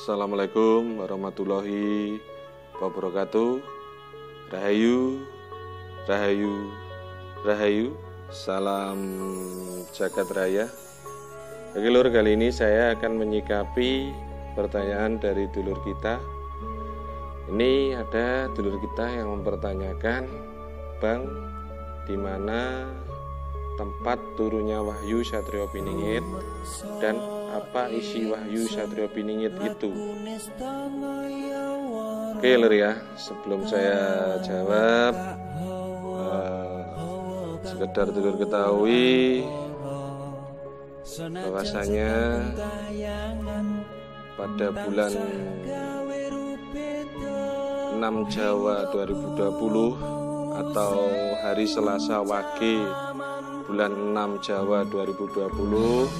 Assalamualaikum warahmatullahi wabarakatuh. Rahayu, Rahayu, Rahayu. Salam jagat raya. Oke lur, kali ini saya akan menyikapi pertanyaan dari dulur kita. Ini ada dulur kita yang mempertanyakan, Bang, di mana tempat turunnya Wahyu Satrio Piningit dan apa isi Wahyu Satrio Piningit itu? Oke lur ya, sebelum saya jawab, sekedar dulur ketahui bahwasanya pada bulan 6 Jawa 2020 atau hari Selasa Wage bulan 6 Jawa 2020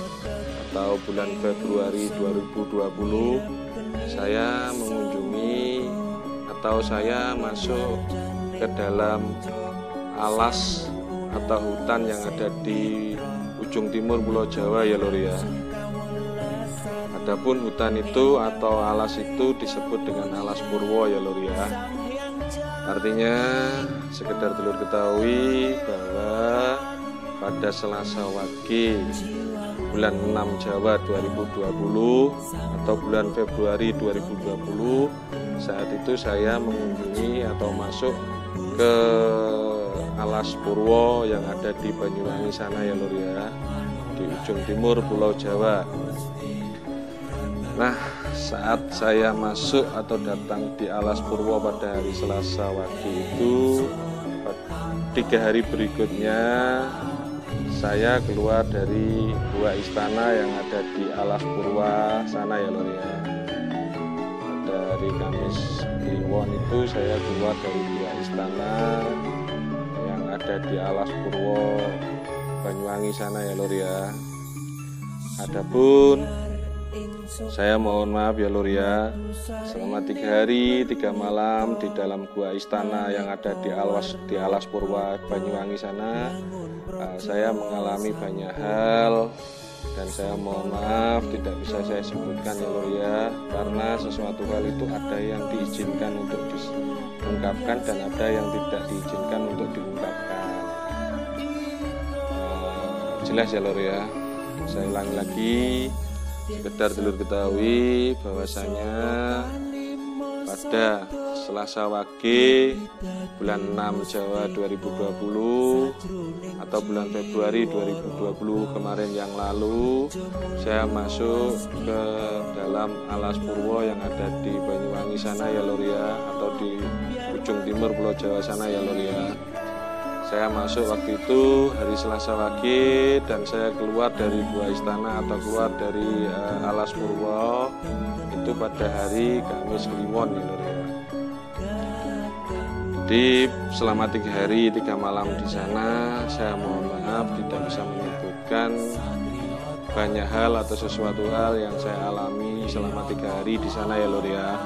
atau bulan Februari 2020, saya mengunjungi atau saya masuk ke dalam alas atau hutan yang ada di ujung timur Pulau Jawa ya lur ya. Adapun hutan itu atau alas itu disebut dengan alas Purwo ya lur ya. Artinya sekedar dulur ketahui bahwa pada Selasa Wage bulan 6 Jawa 2020 atau bulan Februari 2020, saat itu saya mengunjungi atau masuk ke alas Purwo yang ada di Banyuwangi sana ya lur ya, di ujung timur Pulau Jawa. Nah, saat saya masuk atau datang di alas Purwo pada hari Selasa Wage itu, 3 hari berikutnya saya keluar dari gua istana yang ada di alas Purwa sana ya lur ya. Dari Kamis Kliwon itu saya keluar dari gua istana yang ada di alas Purwo Banyuwangi sana ya lur ya. Adapun saya mohon maaf ya lur ya, selama 3 hari 3 malam di dalam gua istana yang ada di alas Purwa Banyuwangi sana, saya mengalami banyak hal dan saya mohon maaf tidak bisa saya sebutkan ya lur ya, karena sesuatu hal itu ada yang diizinkan untuk diungkapkan dan ada yang tidak diizinkan untuk diungkapkan. Jelas ya lur ya, saya ulangi lagi, sekedar dulur ketahui bahwasanya pada Selasa Wage bulan 6 Jawa 2020 atau bulan Februari 2020 kemarin yang lalu, saya masuk ke dalam alas Purwo yang ada di Banyuwangi sana ya lur ya, atau di ujung timur Pulau Jawa sana ya lur ya. Saya masuk waktu itu hari Selasa Wage dan saya keluar dari gua istana atau keluar dari alas Purwo itu pada hari Kamis Kliwon ya lur ya. Jadi selama 3 hari 3 malam di sana, saya mohon maaf tidak bisa menyebutkan banyak hal atau sesuatu hal yang saya alami selama 3 hari di sana ya lur ya.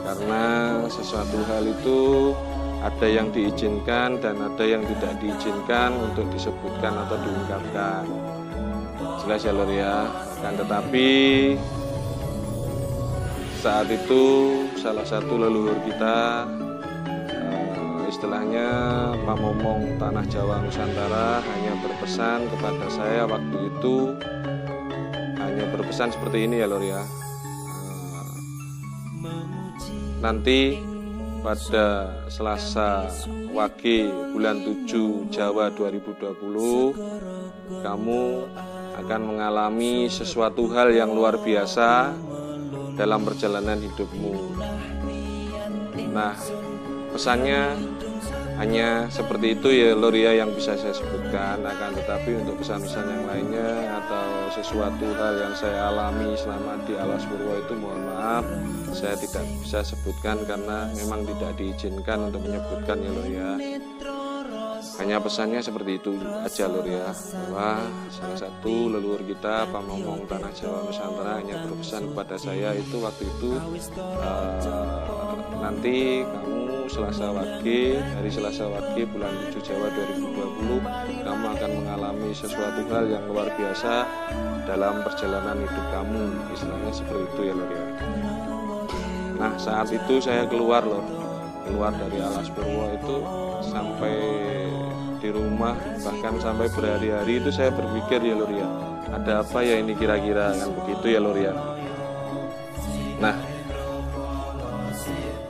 Karena sesuatu hal itu ada yang diizinkan dan ada yang tidak diizinkan untuk disebutkan atau diungkapkan. Jelas ya lur ya. Akan tetapi saat itu salah satu leluhur kita, istilahnya pamomong tanah Jawa Nusantara, hanya berpesan kepada saya waktu itu, hanya berpesan seperti ini ya lur ya. Nanti pada Selasa Wage bulan 7 Jawa 2020 kamu akan mengalami sesuatu hal yang luar biasa dalam perjalanan hidupmu. Nah, pesannya hanya seperti itu ya lur ya yang bisa saya sebutkan. Akan tetapi untuk pesan-pesan yang lainnya atau sesuatu hal yang saya alami selama di alas Purwo itu, mohon maaf saya tidak bisa sebutkan karena memang tidak diizinkan untuk menyebutkan ya lur ya. Hanya pesannya seperti itu aja lur ya, bahwa salah satu leluhur kita pamomong tanah Jawa Nusantara hanya berpesan kepada saya itu waktu itu, nanti kamu Selasa Wage, hari Selasa Wage bulan 7 Jawa 2020 kamu akan mengalami sesuatu hal yang luar biasa dalam perjalanan hidup kamu, istilahnya seperti itu ya lur ya. Nah saat itu saya keluar Lur, keluar dari Alas Purwo itu sampai di rumah, bahkan sampai berhari-hari itu saya berpikir ya Lur ya, ada apa ya ini kira-kira, kan begitu ya Lur ya. Nah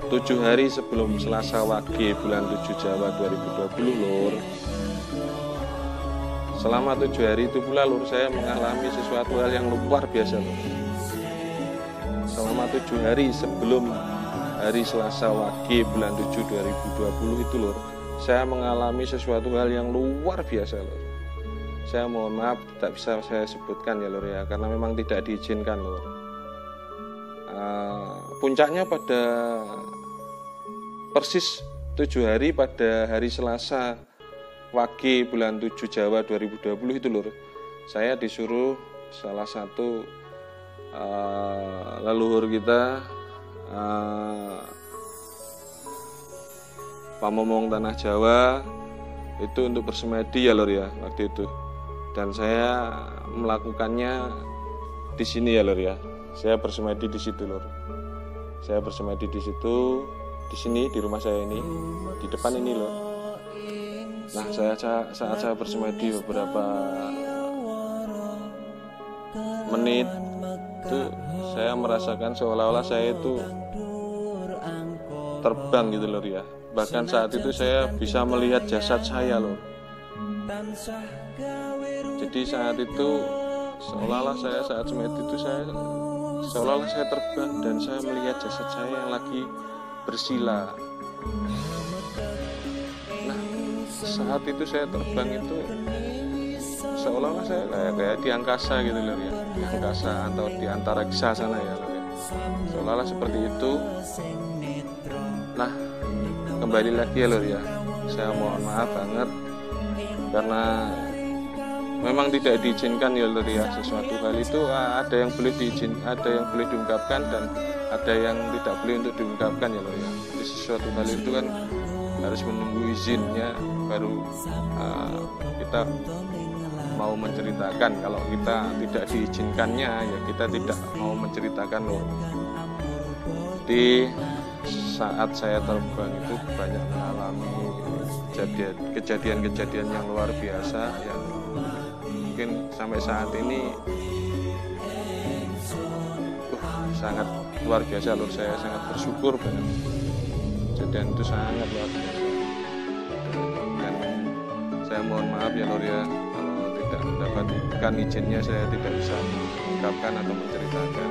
7 hari sebelum Selasa Wage bulan 7 Jawa 2020 Lur, selama 7 hari itu pula Lur, saya mengalami sesuatu hal yang luar biasa Lur. Selama 7 hari sebelum hari Selasa Wage bulan 7 2020 itu Lur, saya mengalami sesuatu hal yang luar biasa Lur. Saya mohon maaf tidak bisa saya sebutkan ya Lur ya, karena memang tidak diizinkan Lur. Puncaknya pada persis 7 hari pada hari Selasa Wage bulan 7 Jawa 2020 itu Lur, saya disuruh salah satu leluhur kita, pamomong tanah Jawa itu untuk bersemedi ya Lur ya waktu itu, dan saya melakukannya di sini ya Lur ya. Saya bersemedi di situ Lur. Saya bersemedi di situ, di sini di rumah saya ini, di depan ini Lur. Nah, saat saya bersemedi beberapa menit itu saya merasakan seolah-olah saya itu terbang gitu Lur ya. Bahkan saat itu saya bisa melihat jasad saya Lur. Jadi saat itu seolah-olah saya saat semedi itu seolah-olah saya terbang dan saya melihat jasad saya yang lagi bersila. Nah saat itu saya terbang itu seolah-olah saya kayak di angkasa gitu Lur ya, di angkasa atau di antariksa sana ya Lur ya, seolah-olah seperti itu. Nah kembali lagi ya Lur ya, saya mohon maaf banget karena memang tidak diizinkan ya Lur ya. Sesuatu hal itu ada yang boleh ada yang boleh diungkapkan dan ada yang tidak boleh untuk diungkapkan ya Lur ya. Jadi sesuatu hal itu kan harus menunggu izinnya baru kita mau menceritakan. Kalau kita tidak diizinkannya ya kita tidak mau menceritakan Lur. Di saat saya terbang itu banyak mengalami kejadian-kejadian yang luar biasa yang mungkin sampai saat ini sangat luar biasa Lur. Saya sangat bersyukur banget, kejadian itu sangat luar biasa. Dan saya mohon maaf ya Lur ya, kalau tidak mendapatkan izinnya saya tidak bisa mengungkapkan atau menceritakan.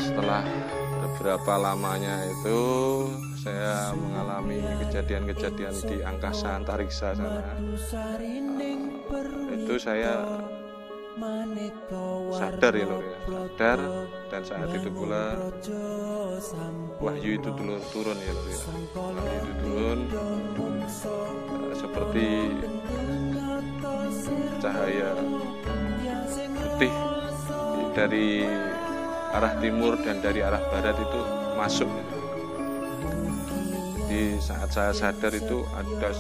Setelah beberapa lamanya itu saya mengalami kejadian-kejadian di angkasa antariksa sana. Itu saya sadar ya Lur ya, sadar, dan saat itu pula wahyu itu turun ya Lur ya. Wahyu itu turun seperti cahaya putih dari arah timur dan dari arah barat itu masuk gitu. Di saat saya sadar itu ada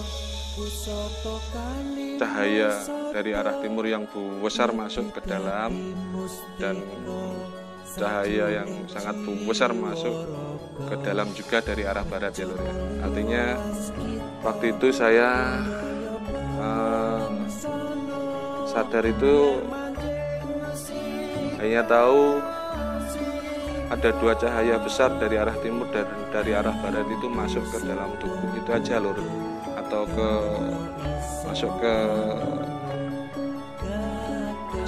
cahaya dari arah timur yang besar masuk ke dalam dan cahaya yang sangat besar masuk ke dalam juga dari arah barat ya Lur ya. Artinya waktu itu saya sadar itu hanya tahu ada 2 cahaya besar dari arah timur dan dari arah barat itu masuk ke dalam tubuh itu aja Lur, atau masuk ke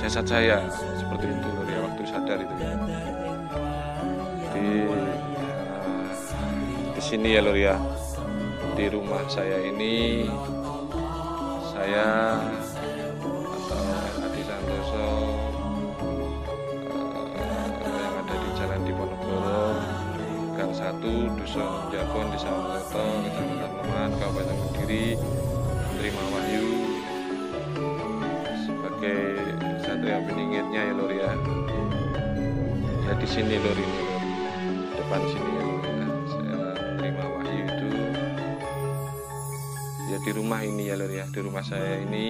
jasad saya seperti itu Lur ya, waktu sadar itu di sini ya Lur ya, di rumah saya ini saya atau Adi Santoso yang ada di Jalan Diponegoro Gang 1 Dusun Jabon Desa Wonoreto Kecamatan Leman Kabupaten Kediri menerima wahyu sebagai satria peningitnya ya Lur ya. Ya di sini Lur, ini Lur, depan sini ya Lur ya. Saya menerima wahyu itu ya di rumah ini ya Lur ya, di rumah saya ini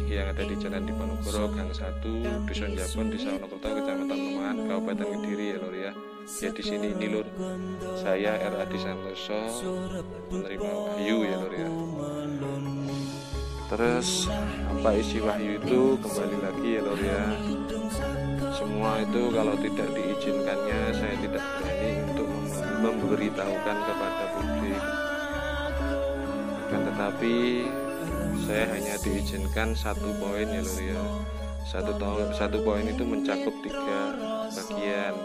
yang ada di Jalan Diponegoro Gang 1 Dusun Jabon Desa Wonoreto Kecamatan Leman Kabupaten Kediri ya Lur ya. Ya di sini ini lur, saya R.A.D. Santoso menerima wahyu ya lur ya. Terus apa isi wahyu itu, kembali lagi ya lur ya. Semua itu kalau tidak diizinkannya saya tidak berani untuk memberitahukan kepada publik. Akan tetapi saya hanya diizinkan 1 poin ya lur ya. Satu poin itu mencakup 3 bagian.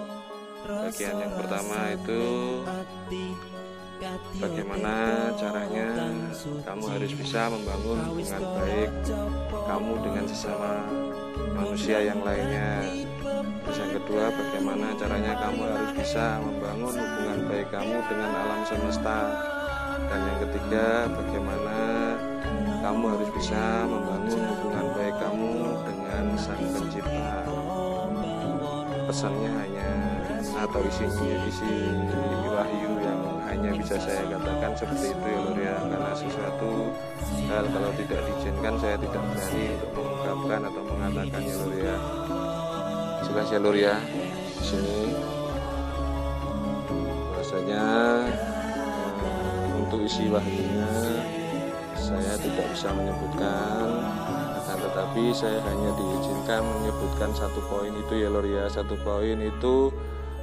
Bagian yang pertama itu bagaimana caranya kamu harus bisa membangun hubungan baik kamu dengan sesama manusia yang lainnya. Terus yang kedua, bagaimana caranya kamu harus bisa membangun hubungan baik kamu dengan alam semesta. Dan yang ketiga, bagaimana kamu harus bisa membangun hubungan baik kamu dengan Sang Pencipta. Pesannya hanya atau isi wahyu yang hanya bisa saya katakan seperti itu ya lur ya. Karena sesuatu hal kalau tidak diizinkan saya tidak berani untuk mengungkapkan atau mengatakan ya lur ya. Jelas ya lur ya. Di sini bahasanya untuk isi wahyunya saya tidak bisa menyebutkan, akan tetapi saya hanya diizinkan menyebutkan 1 poin itu ya lur ya. 1 poin itu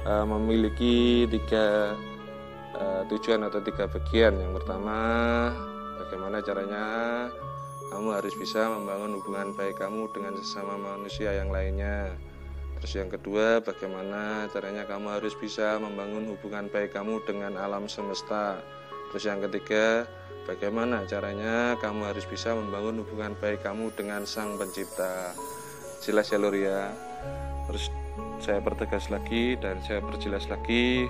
memiliki 3 tujuan atau 3 bagian. Yang pertama, bagaimana caranya kamu harus bisa membangun hubungan baik kamu dengan sesama manusia yang lainnya. Terus yang kedua, bagaimana caranya kamu harus bisa membangun hubungan baik kamu dengan alam semesta. Terus yang ketiga, bagaimana caranya kamu harus bisa membangun hubungan baik kamu dengan Sang Pencipta. Jelas ya lur ya. Terus saya pertegas lagi dan saya perjelas lagi,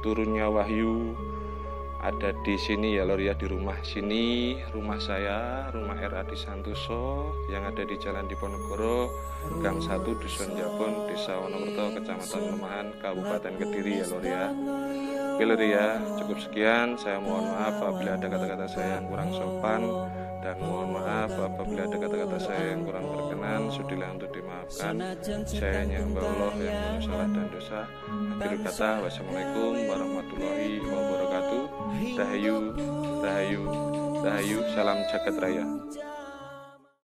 turunnya wahyu ada di sini ya lur ya, di rumah sini, rumah saya, rumah R.A.D. Santoso yang ada di Jalan Diponegoro, Gang 1, Dusun Jabon, Desa Wonomerto, Kecamatan Lemahan, Kabupaten Kediri ya lur ya. Oke lur ya, cukup sekian. Saya mohon maaf apabila ada kata-kata saya yang kurang sopan, dan mohon maaf apabila ada kata-kata saya yang kurang berkenan. Sudilah untuk dimaafkan. Saya hanya hamba Allah yang penuh salah dan dosa. Akhir kata, wassalamualaikum warahmatullahi wabarakatuh. Rahayu, rahayu, rahayu. Salam jagat raya.